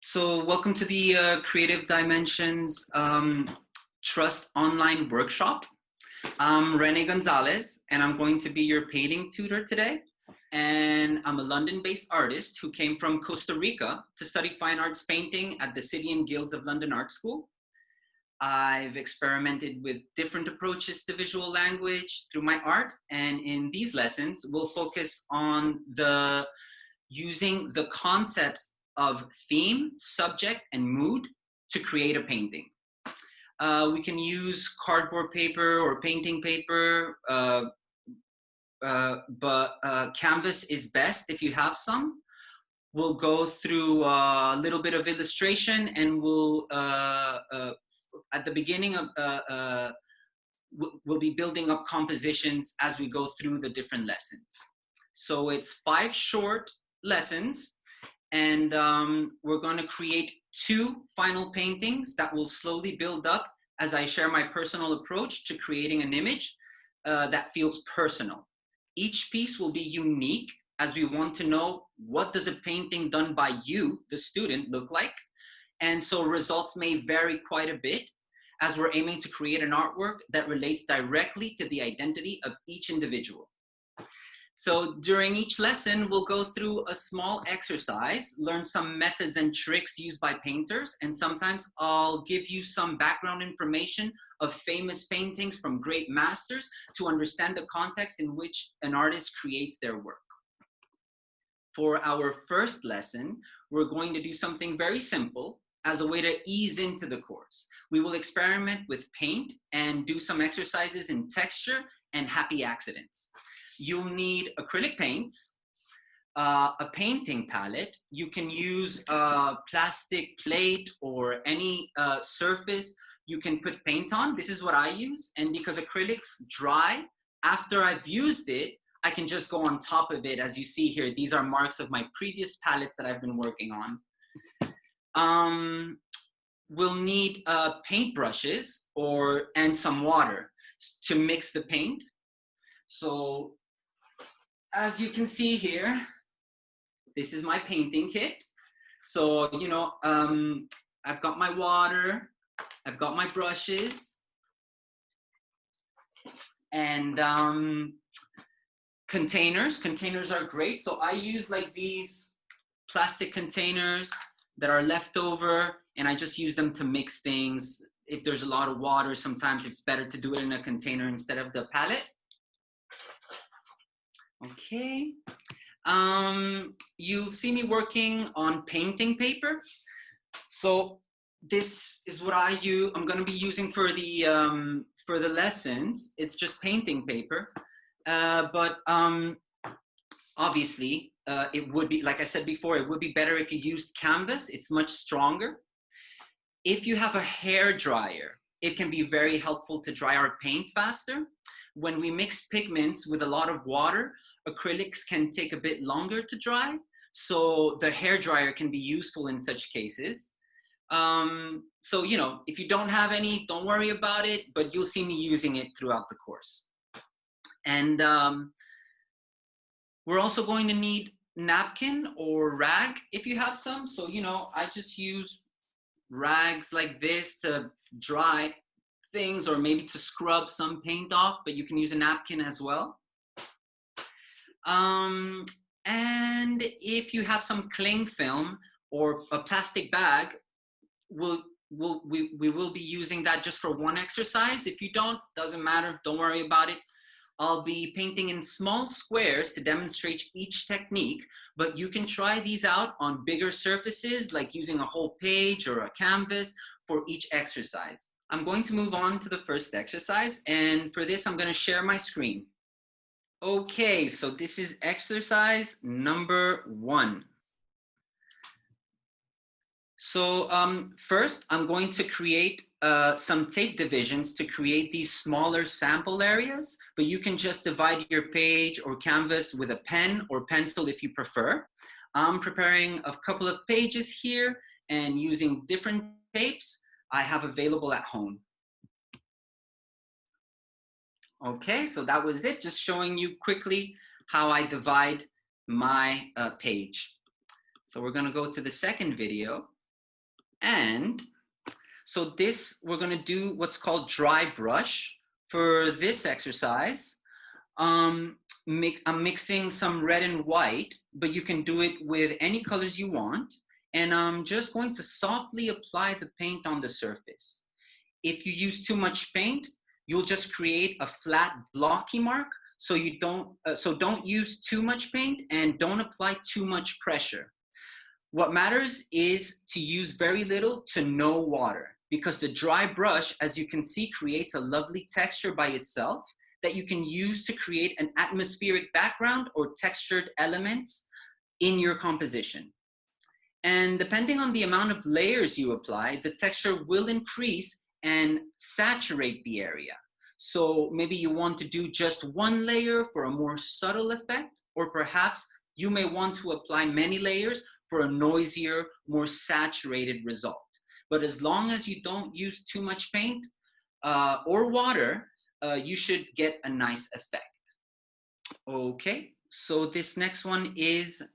So welcome to the Creative Dimensions Trust Online Workshop. I'm Rene Gonzalez, and I'm going to be your painting tutor today. And I'm a London-based artist who came from Costa Rica to study fine arts painting at the City and Guilds of London Art School. I've experimented with different approaches to visual language through my art, and in these lessons, we'll focus on using the concepts of theme, subject, and mood to create a painting. We can use cardboard paper or painting paper, but canvas is best if you have some. We'll go through a little bit of illustration, and we'll, at the beginning of, we'll be building up compositions as we go through the different lessons. So it's 5 short lessons, and we're going to create 2 final paintings that will slowly build up as I share my personal approach to creating an image that feels personal. Each piece will be unique, as we want to know what does a painting done by you, the student, look like. And so results may vary quite a bit, as we're aiming to create an artwork that relates directly to the identity of each individual. So during each lesson, we'll go through a small exercise, learn some methods and tricks used by painters, and sometimes I'll give you some background information of famous paintings from great masters to understand the context in which an artist creates their work. For our first lesson, we're going to do something very simple as a way to ease into the course. We will experiment with paint and do some exercises in texture and happy accidents. You'll need acrylic paints, a painting palette. You can use a plastic plate or any surface you can put paint on. This is what I use, and because acrylics dry, after I've used it, I can just go on top of it. As you see here, these are marks of my previous palettes that I've been working on. We'll need paint brushes and some water to mix the paint. So as you can see here, this is my painting kit. So, you know, I've got my water, I've got my brushes, and containers. Containers are great. So I use like these plastic containers that are left over, and I just use them to mix things. If there's a lot of water, sometimes it's better to do it in a container instead of the palette. Okay. You'll see me working on painting paper. So this is what I'm going to be using for the lessons. It's just painting paper. But obviously, it would be, like I said before, it would be better if you used canvas. It's much stronger. If you have a hair dryer, it can be very helpful to dry our paint faster. When we mix pigments with a lot of water, acrylics can take a bit longer to dry. So the hair dryer can be useful in such cases. So, you know, if you don't have any, don't worry about it, but you'll see me using it throughout the course. And we're also going to need napkin or rag if you have some. So, you know, I just use rags like this to dry things, or maybe to scrub some paint off, but you can use a napkin as well. And if you have some cling film or a plastic bag, we will be using that just for one exercise. If you don't, doesn't matter, don't worry about it. I'll be painting in small squares to demonstrate each technique, but you can try these out on bigger surfaces, like using a whole page or a canvas for each exercise. I'm going to move on to the first exercise, and for this, I'm going to share my screen. Okay, so this is exercise number 1. So first, I'm going to create some tape divisions to create these smaller sample areas, but you can just divide your page or canvas with a pen or pencil if you prefer. I'm preparing a couple of pages here and using different tapes I have available at home. Okay, so that was it, just showing you quickly how I divide my page. So we're gonna go to the second video. And so this, we're gonna do what's called dry brush. For this exercise, I'm mixing some red and white, but you can do it with any colors you want. And I'm just going to softly apply the paint on the surface. If you use too much paint, you'll just create a flat blocky mark. So you don't use too much paint and don't apply too much pressure. What matters is to use very little to no water, because the dry brush, as you can see, creates a lovely texture by itself that you can use to create an atmospheric background or textured elements in your composition. And depending on the amount of layers you apply, the texture will increase and saturate the area. So maybe you want to do just one layer for a more subtle effect, or perhaps you may want to apply many layers for a noisier, more saturated result. But as long as you don't use too much paint or water, you should get a nice effect. Okay, so this next one is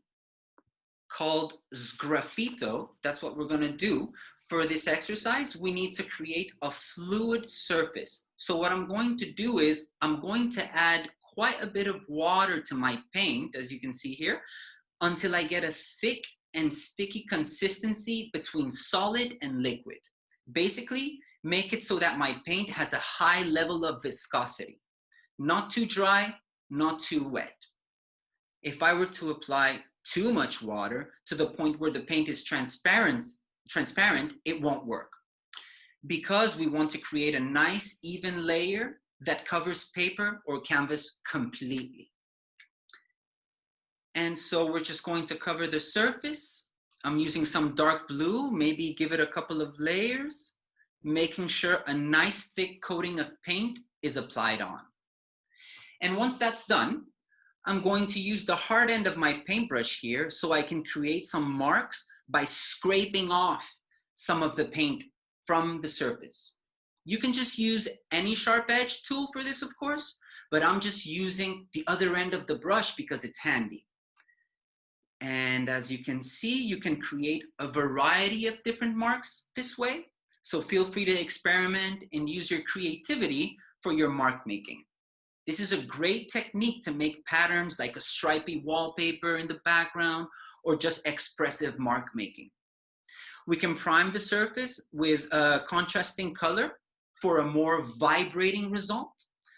called Sgraffito. That's what we're gonna do. For this exercise, we need to create a fluid surface. So what I'm going to do is I'm going to add quite a bit of water to my paint, as you can see here, until I get a thick and sticky consistency between solid and liquid. Basically, make it so that my paint has a high level of viscosity. Not too dry, not too wet. If I were to apply too much water to the point where the paint is transparent, it won't work. Because we want to create a nice even layer that covers paper or canvas completely. And so we're just going to cover the surface. I'm using some dark blue, maybe give it a couple of layers, making sure a nice thick coating of paint is applied on. And once that's done, I'm going to use the hard end of my paintbrush here so I can create some marks by scraping off some of the paint from the surface. You can just use any sharp edge tool for this, of course, but I'm just using the other end of the brush because it's handy. And as you can see, you can create a variety of different marks this way. So feel free to experiment and use your creativity for your mark making. This is a great technique to make patterns like a stripy wallpaper in the background or just expressive mark making. We can prime the surface with a contrasting color for a more vibrating result.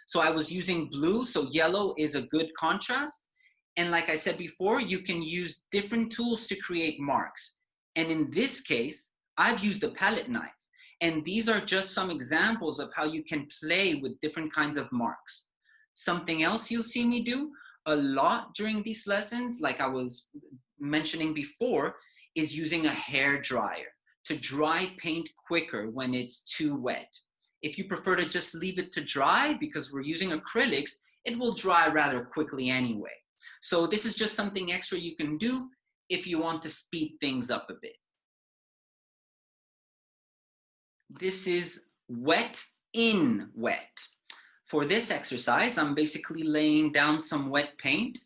So I was using blue, so yellow is a good contrast. And like I said before, you can use different tools to create marks. And in this case, I've used a palette knife. And these are just some examples of how you can play with different kinds of marks. Something else you'll see me do a lot during these lessons, like I was mentioning before, is using a hair dryer to dry paint quicker when it's too wet. If you prefer to just leave it to dry, because we're using acrylics, it will dry rather quickly anyway. So this is just something extra you can do if you want to speed things up a bit. This is wet in wet. For this exercise, I'm basically laying down some wet paint,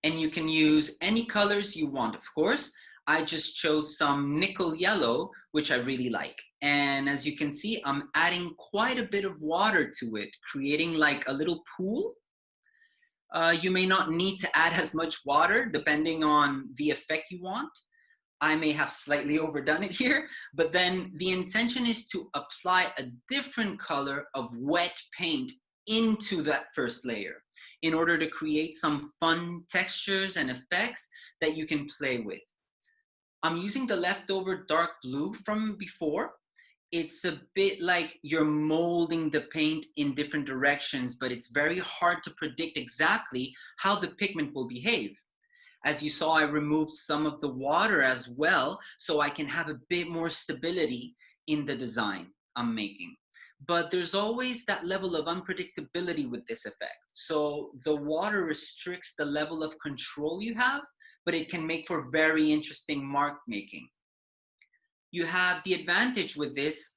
and you can use any colors you want, of course. I just chose some nickel yellow, which I really like. And as you can see, I'm adding quite a bit of water to it, creating like a little pool. You may not need to add as much water depending on the effect you want. I may have slightly overdone it here, but then the intention is to apply a different color of wet paint into that first layer in order to create some fun textures and effects that you can play with. I'm using the leftover dark blue from before. It's a bit like you're molding the paint in different directions, but it's very hard to predict exactly how the pigment will behave. As you saw, I removed some of the water as well, so I can have a bit more stability in the design I'm making. But there's always that level of unpredictability with this effect. So the water restricts the level of control you have, but it can make for very interesting mark making. You have the advantage with this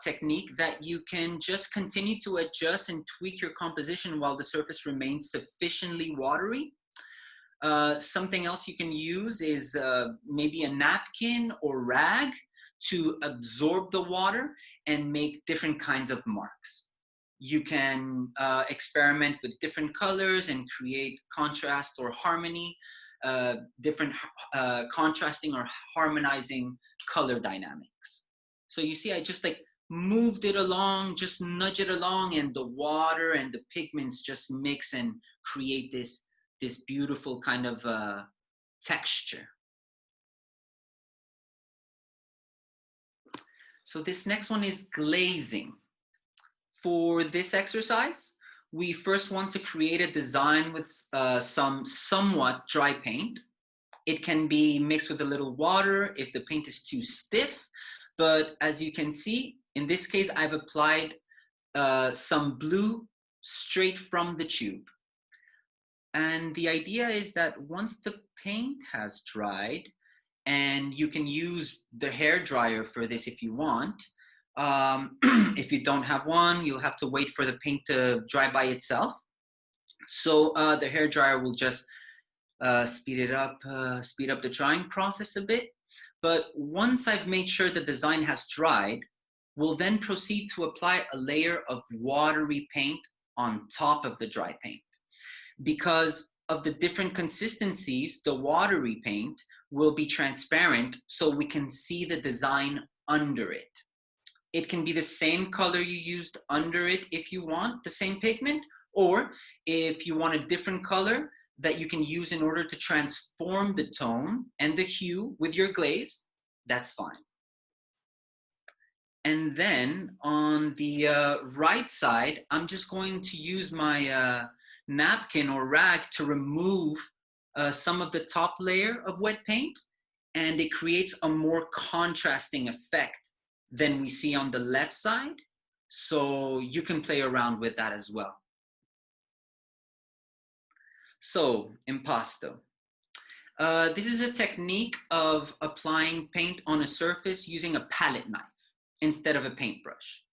technique that you can just continue to adjust and tweak your composition while the surface remains sufficiently watery. Something else you can use is maybe a napkin or rag to absorb the water and make different kinds of marks. You can experiment with different colors and create contrast or harmony, different contrasting or harmonizing color dynamics. So you see, I just like moved it along, just nudge it along, and the water and the pigments just mix and create this beautiful kind of texture. So this next one is glazing. For this exercise, we first want to create a design with some somewhat dry paint. It can be mixed with a little water if the paint is too stiff, but as you can see, in this case, I've applied some blue straight from the tube. And the idea is that once the paint has dried, and you can use the hair dryer for this if you want. If you don't have one, you'll have to wait for the paint to dry by itself. So the hair dryer will just speed up the drying process a bit. But once I've made sure the design has dried, we'll then proceed to apply a layer of watery paint on top of the dry paint. Because of the different consistencies, the watery paint will be transparent so we can see the design under it. It can be the same color you used under it if you want, the same pigment, or if you want a different color that you can use in order to transform the tone and the hue with your glaze, that's fine. And then on the right side, I'm just going to use my napkin or rag to remove some of the top layer of wet paint, and it creates a more contrasting effect than we see on the left side. So you can play around with that as well. So, impasto. This is a technique of applying paint on a surface using a palette knife instead of a paintbrush.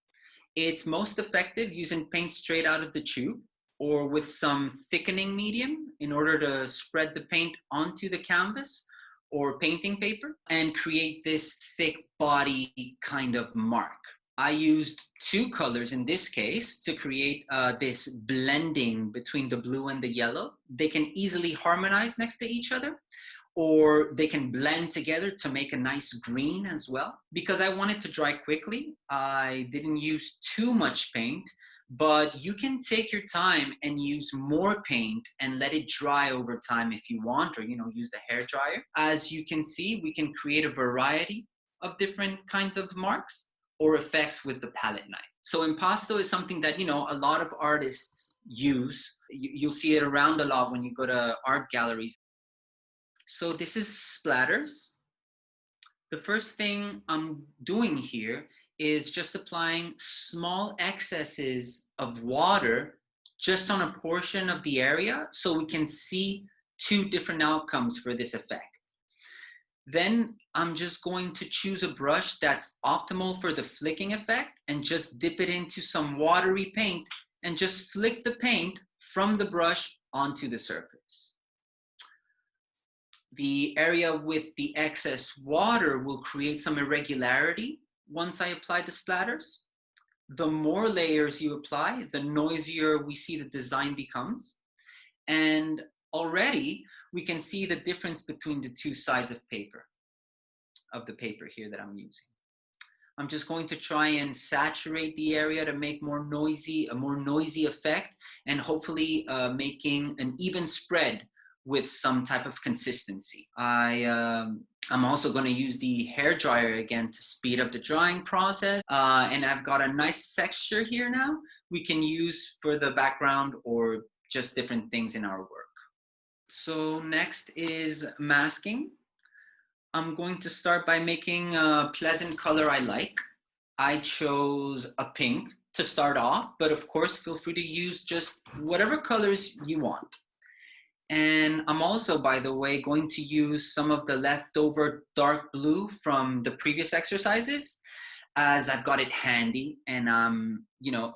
It's most effective using paint straight out of the tube or with some thickening medium in order to spread the paint onto the canvas or painting paper and create this thick body kind of mark. I used two colors in this case to create this blending between the blue and the yellow. They can easily harmonize next to each other, or they can blend together to make a nice green as well. Because I wanted to dry quickly, I didn't use too much paint, but you can take your time and use more paint and let it dry over time if you want, or use the hair dryer. As you can see, we can create a variety of different kinds of marks or effects with the palette knife. So impasto is something that a lot of artists use. You'll see it around a lot when you go to art galleries. So this is splatters. The first thing I'm doing here is just applying small excesses of water just on a portion of the area so we can see two different outcomes for this effect. Then I'm just going to choose a brush that's optimal for the flicking effect and just dip it into some watery paint and just flick the paint from the brush onto the surface. The area with the excess water will create some irregularity once I apply the splatters. The more layers you apply, the noisier we see the design becomes. And already we can see the difference between the two sides of the paper here that I'm using. I'm just going to try and saturate the area to make a more noisy effect, and hopefully making an even spread with some type of consistency. I'm also going to use the hair dryer again to speed up the drying process. And I've got a nice texture here now we can use for the background or just different things in our work. So next is masking. I'm going to start by making a pleasant color I like. I chose a pink to start off, but of course feel free to use just whatever colors you want. And I'm also, by the way, going to use some of the leftover dark blue from the previous exercises, as I've got it handy, and I'm,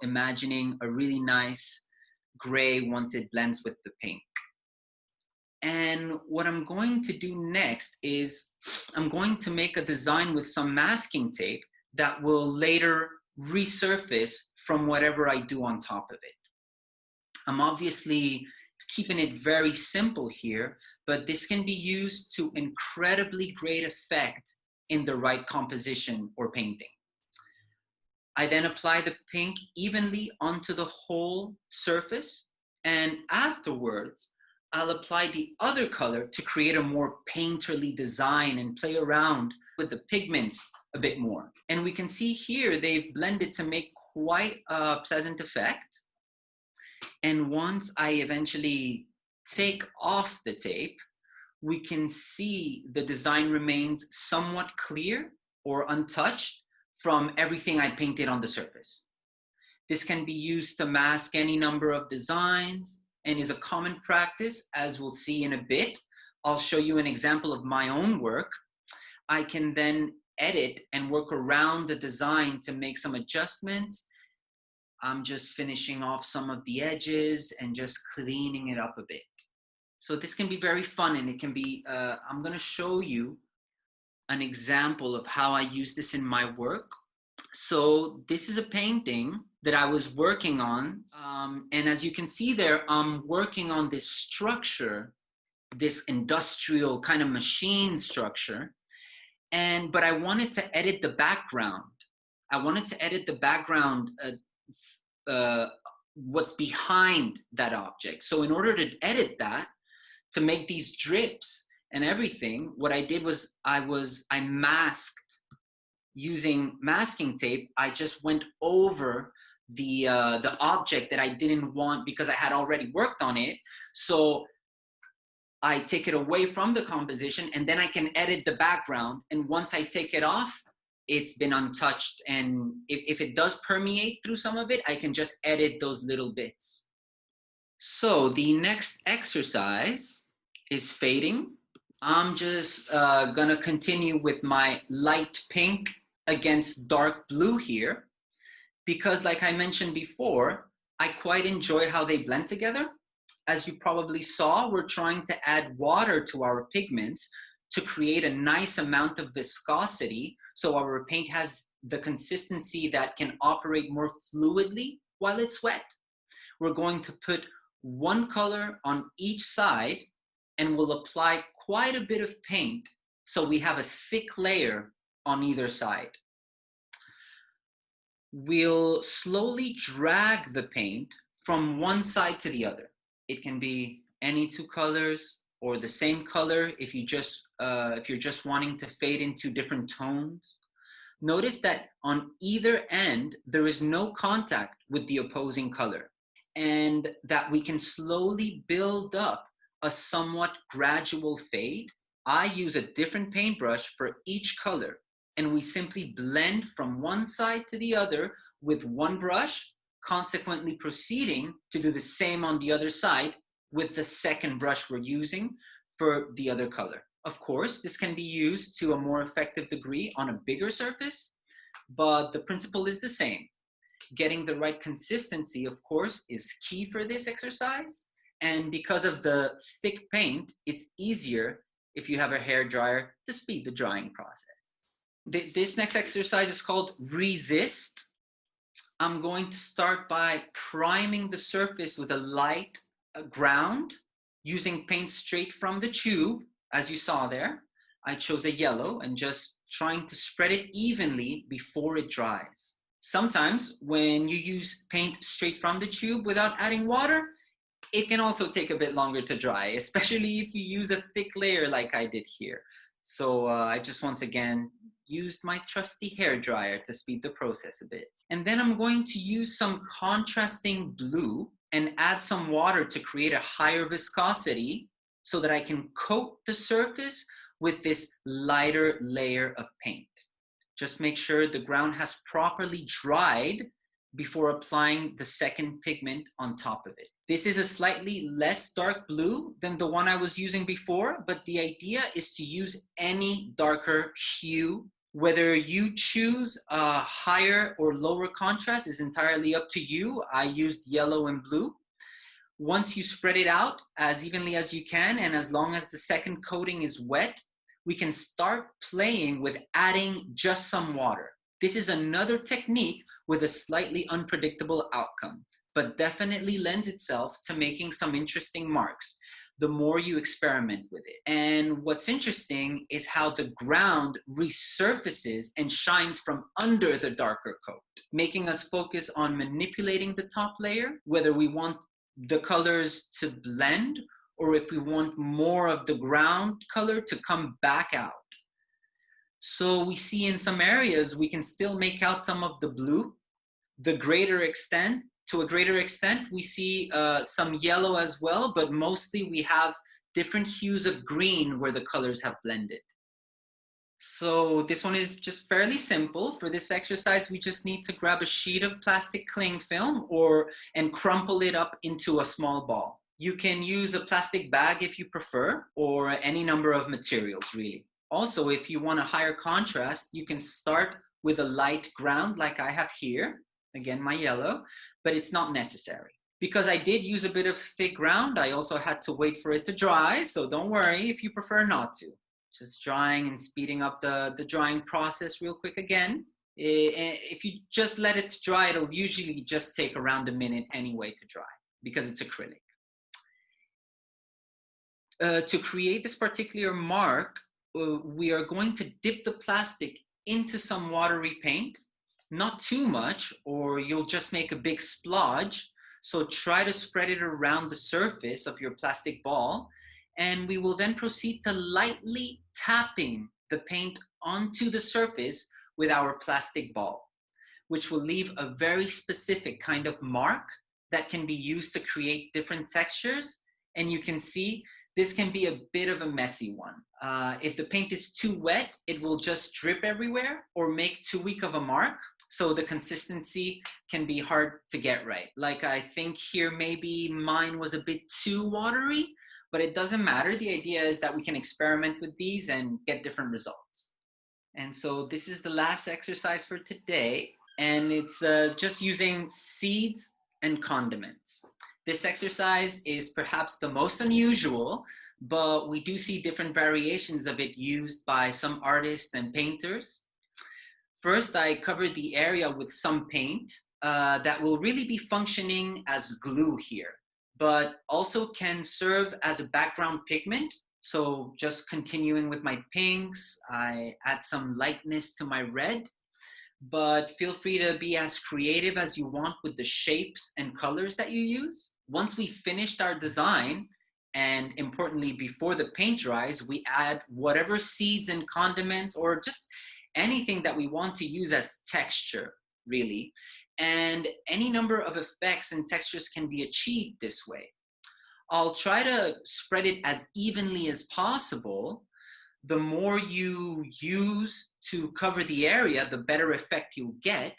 imagining a really nice gray once it blends with the pink. And what I'm going to do next is I'm going to make a design with some masking tape that will later resurface from whatever I do on top of it. I'm obviously keeping it very simple here, but this can be used to incredibly great effect in the right composition or painting. I then apply the pink evenly onto the whole surface, and afterwards, I'll apply the other color to create a more painterly design and play around with the pigments a bit more. And we can see here they've blended to make quite a pleasant effect. And once I eventually take off the tape, we can see the design remains somewhat clear or untouched from everything I painted on the surface. This can be used to mask any number of designs and is a common practice, as we'll see in a bit. I'll show you an example of my own work. I can then edit and work around the design to make some adjustments. I'm just finishing off some of the edges and just cleaning it up a bit. So this can be very fun, and it can be, I'm gonna show you an example of how I use this in my work. So this is a painting that I was working on. And as you can see there, I'm working on this structure, this industrial kind of machine structure. But I wanted to edit the background. I wanted to edit the background, what's behind that object. So in order to edit that, to make these drips and everything, what I did was I masked using masking tape. I just went over the object that I didn't want because I had already worked on it. So I take it away from the composition, and then I can edit the background. And once I take it off, it's been untouched. And if it does permeate through some of it, I can just edit those little bits. So the next exercise is fading. I'm just gonna continue with my light pink against dark blue here, because like I mentioned before, I quite enjoy how they blend together. As you probably saw, we're trying to add water to our pigments to create a nice amount of viscosity, so our paint has the consistency that can operate more fluidly while it's wet. We're going to put one color on each side, and we'll apply quite a bit of paint so we have a thick layer on either side. We'll slowly drag the paint from one side to the other. It can be any two colors or the same color if you're just wanting to fade into different tones. Notice that on either end, there is no contact with the opposing color, and that we can slowly build up a somewhat gradual fade. I use a different paintbrush for each color, and we simply blend from one side to the other with one brush, consequently proceeding to do the same on the other side with the second brush we're using for the other color. Of course, this can be used to a more effective degree on a bigger surface, but the principle is the same. Getting the right consistency, of course, is key for this exercise. And because of the thick paint, it's easier if you have a hairdryer to speed the drying process. This next exercise is called Resist. I'm going to start by priming the surface with a light ground using paint straight from the tube. As you saw there, I chose a yellow and just trying to spread it evenly before it dries. Sometimes when you use paint straight from the tube without adding water, it can also take a bit longer to dry, especially if you use a thick layer like I did here. So I just once again used my trusty hairdryer to speed the process a bit. And then I'm going to use some contrasting blue and add some water to create a higher viscosity so that I can coat the surface with this lighter layer of paint. Just make sure the ground has properly dried before applying the second pigment on top of it. This is a slightly less dark blue than the one I was using before, but the idea is to use any darker hue. Whether you choose a higher or lower contrast is entirely up to you. I used yellow and blue. Once you spread it out as evenly as you can, and as long as the second coating is wet, we can start playing with adding just some water. This is another technique with a slightly unpredictable outcome, but definitely lends itself to making some interesting marks the more you experiment with it. And what's interesting is how the ground resurfaces and shines from under the darker coat, making us focus on manipulating the top layer, whether we want the colors to blend or if we want more of the ground color to come back out. So we see in some areas we can still make out some of the blue. To a greater extent, we see some yellow as well, but mostly we have different hues of green where the colors have blended. So this one is just fairly simple. For this exercise, we just need to grab a sheet of plastic cling film and crumple it up into a small ball. You can use a plastic bag if you prefer, or any number of materials really. Also, if you want a higher contrast, you can start with a light ground like I have here. Again, my yellow, but it's not necessary. Because I did use a bit of thick ground, I also had to wait for it to dry, so don't worry if you prefer not to. Just drying and speeding up the drying process real quick again. If you just let it dry, it'll usually just take around a minute anyway to dry, because it's acrylic. To create this particular mark, we are going to dip the plastic into some watery paint. Not too much, or you'll just make a big splodge. So try to spread it around the surface of your plastic ball. And we will then proceed to lightly tapping the paint onto the surface with our plastic ball, which will leave a very specific kind of mark that can be used to create different textures. And you can see this can be a bit of a messy one. If the paint is too wet, it will just drip everywhere or make too weak of a mark. So the consistency can be hard to get right. Like I think here, maybe mine was a bit too watery, but it doesn't matter. The idea is that we can experiment with these and get different results. And so this is the last exercise for today. And it's just using seeds and condiments. This exercise is perhaps the most unusual, but we do see different variations of it used by some artists and painters. First, I covered the area with some paint that will really be functioning as glue here, but also can serve as a background pigment. So just continuing with my pinks, I add some lightness to my red, but feel free to be as creative as you want with the shapes and colors that you use. Once we finished our design, and importantly, before the paint dries, we add whatever seeds and condiments or just anything that we want to use as texture, really. And any number of effects and textures can be achieved this way. I'll try to spread it as evenly as possible. The more you use to cover the area, the better effect you'll get.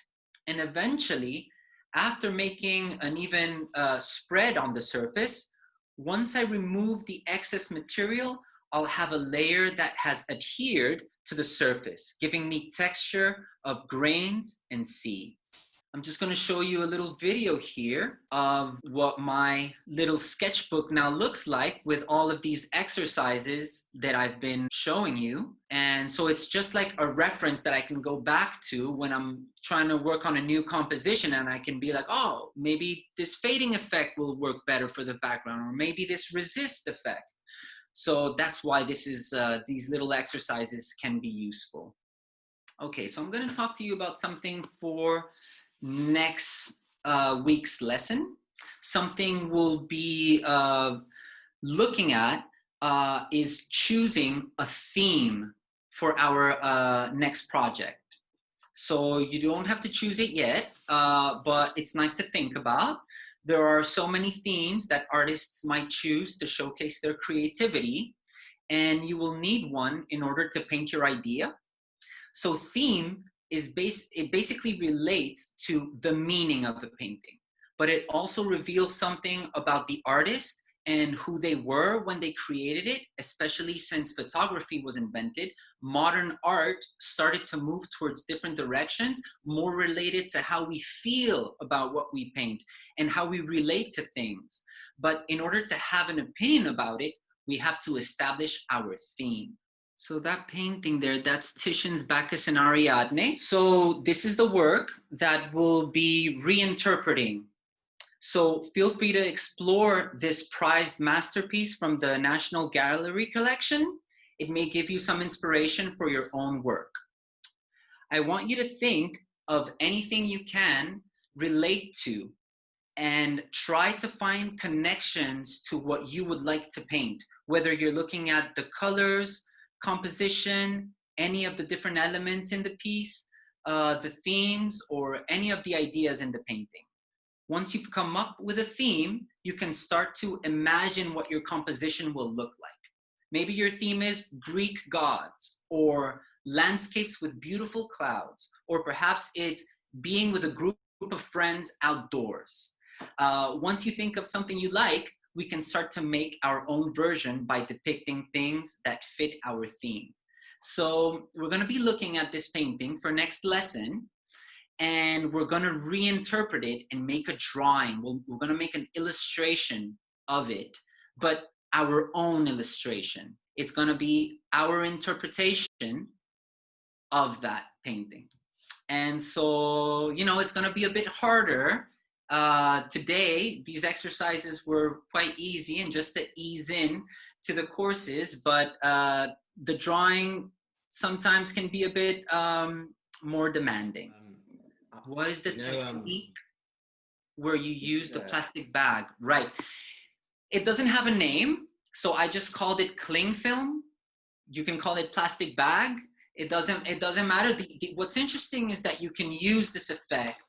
And eventually, after making an even spread on the surface, once I remove the excess material, I'll have a layer that has adhered to the surface, giving me texture of grains and seeds. I'm just going to show you a little video here of what my little sketchbook now looks like with all of these exercises that I've been showing you. And so it's just like a reference that I can go back to when I'm trying to work on a new composition, and I can be like, oh, maybe this fading effect will work better for the background, or maybe this resist effect. So that's why this is, these little exercises can be useful. Okay, so I'm going to talk to you about something for next week's lesson. Something we'll be looking at is choosing a theme for our next project. So you don't have to choose it yet, but it's nice to think about. There are so many themes that artists might choose to showcase their creativity, and you will need one in order to paint your idea. So theme is it basically relates to the meaning of the painting, but it also reveals something about the artist and who they were when they created it, especially since photography was invented. Modern art started to move towards different directions, more related to how we feel about what we paint and how we relate to things. But in order to have an opinion about it, we have to establish our theme. So that painting there, that's Titian's Bacchus and Ariadne. So this is the work that we'll be reinterpreting. So feel free to explore this prized masterpiece from the National Gallery collection. It may give you some inspiration for your own work. I want you to think of anything you can relate to and try to find connections to what you would like to paint, whether you're looking at the colors, composition, any of the different elements in the piece, the themes, or any of the ideas in the painting. Once you've come up with a theme, you can start to imagine what your composition will look like. Maybe your theme is Greek gods, or landscapes with beautiful clouds, or perhaps it's being with a group of friends outdoors. Once you think of something you like, we can start to make our own version by depicting things that fit our theme. So we're going to be looking at this painting for next lesson, and we're going to reinterpret it and make a drawing. We're going to make an illustration of it, but our own illustration. It's going to be our interpretation of that painting. And so, you know, it's going to be a bit harder. Today, these exercises were quite easy and just to ease in to the courses, but the drawing sometimes can be a bit more demanding. What is the technique where you use the plastic bag? Right. It doesn't have a name, so I just called it cling film. You can call it plastic bag. It doesn't matter. What's interesting is that you can use this effect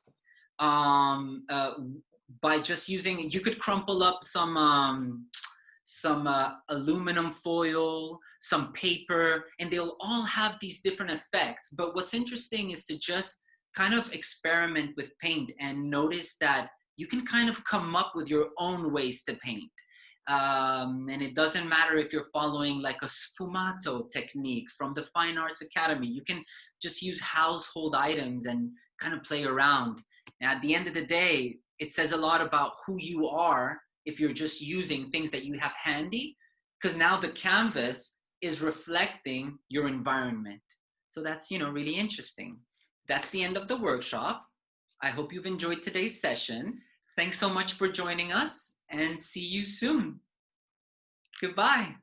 by just using. You could crumple up some aluminum foil, some paper, and they'll all have these different effects. But what's interesting is to just kind of experiment with paint and notice that you can kind of come up with your own ways to paint. And it doesn't matter if you're following like a sfumato technique from the Fine Arts Academy. You can just use household items and kind of play around. And at the end of the day, it says a lot about who you are if you're just using things that you have handy, because now the canvas is reflecting your environment. So that's, you know, really interesting. That's the end of the workshop. I hope you've enjoyed today's session. Thanks so much for joining us, and see you soon. Goodbye.